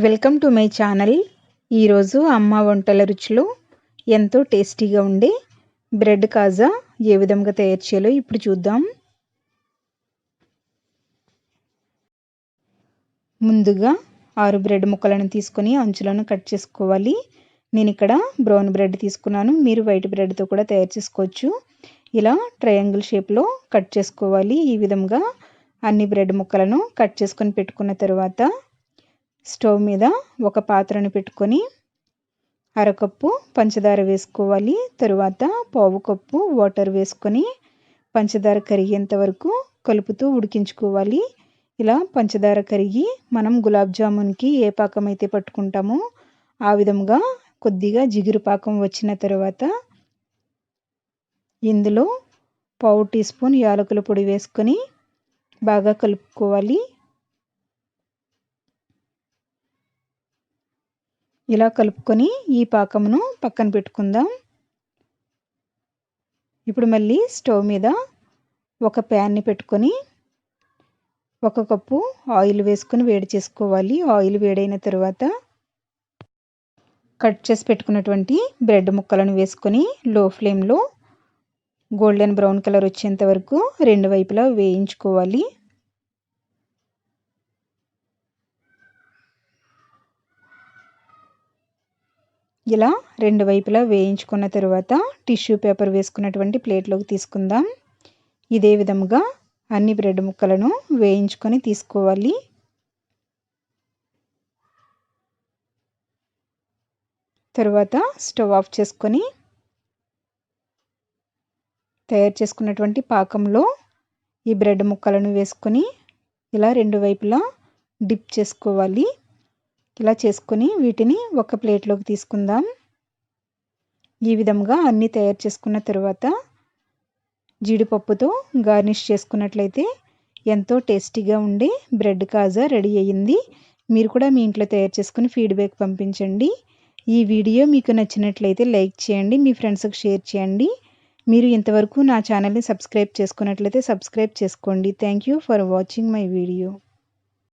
Welcome to my channel. ఈరోజు అమ్మ వంటల రుచిలో ఎంతో టేస్టీగా ఉండే బ్రెడ్ కాజా ఏ విధంగా తయారు చేయాలో ఇప్పుడు చూద్దాం. ముందుగా 6 బ్రెడ్ ముక్కలను తీసుకొని అంచులను కట్ చేసుకోవాలి. నేను ఇక్కడ బ్రౌన్ బ్రెడ్ తీసుకున్నాను, మీరు వైట్ బ్రెడ్తో కూడా తయారు చేసుకోవచ్చు. ఇలా ట్రయాంగిల్ షేప్లో కట్ చేసుకోవాలి. ఈ విధంగా అన్ని బ్రెడ్ ముక్కలను కట్ చేసుకొని పెట్టుకున్న తర్వాత స్టవ్ మీద ఒక పాత్రను పెట్టుకొని అరకప్పు పంచదార వేసుకోవాలి. తరువాత పావు కప్పు వాటర్ వేసుకొని పంచదార కరిగేంత వరకు కలుపుతూ ఉడికించుకోవాలి. ఇలా పంచదార కరిగి మనం గులాబ్ జామున్కి ఏ పాకం అయితే పట్టుకుంటామో ఆ విధంగా కొద్దిగా జిగురు పాకం వచ్చిన తర్వాత ఇందులో పావు టీ స్పూన్ యాలకుల పొడి వేసుకొని బాగా కలుపుకోవాలి. ఇలా కలుపుకొని ఈ పాకమును పక్కన పెట్టుకుందాం. ఇప్పుడు మళ్ళీ స్టవ్ మీద ఒక ప్యాన్ని పెట్టుకొని 1 కప్పు ఆయిల్ వేసుకొని వేడి చేసుకోవాలి. ఆయిల్ వేడైన తర్వాత కట్ చేసి పెట్టుకున్నటువంటి బ్రెడ్ ముక్కలను వేసుకొని లో ఫ్లేమ్లో గోల్డెన్ బ్రౌన్ కలర్ వచ్చేంత వరకు రెండు వైపులా వేయించుకోవాలి. ఇలా రెండు వైపులా వేయించుకున్న తర్వాత టిష్యూ పేపర్ వేసుకున్నటువంటి ప్లేట్లోకి తీసుకుందాం. ఇదే విధంగా అన్ని బ్రెడ్ ముక్కలను వేయించుకొని తీసుకోవాలి. తర్వాత స్టవ్ ఆఫ్ చేసుకొని తయారు చేసుకున్నటువంటి పాకంలో ఈ బ్రెడ్ ముక్కలను వేసుకొని ఇలా రెండు వైపులా డిప్ చేసుకోవాలి. ఇలా చేసుకొని వీటిని ఒక ప్లేట్లోకి తీసుకుందాం. ఈ విధంగా అన్నీ తయారు చేసుకున్న తర్వాత జీడిపప్పుతో గార్నిష్ చేసుకున్నట్లయితే ఎంతో టేస్టీగా ఉండే బ్రెడ్ కాజా రెడీ అయ్యింది. మీరు కూడా మీ ఇంట్లో తయారు చేసుకుని ఫీడ్బ్యాక్ పంపించండి. ఈ వీడియో మీకు నచ్చినట్లయితే లైక్ చేయండి, మీ ఫ్రెండ్స్కి షేర్ చేయండి. మీరు ఇంతవరకు నా ఛానల్ని సబ్స్క్రైబ్ చేసుకున్నట్లయితే సబ్స్క్రైబ్ చేసుకోండి. Thank you for watching my video.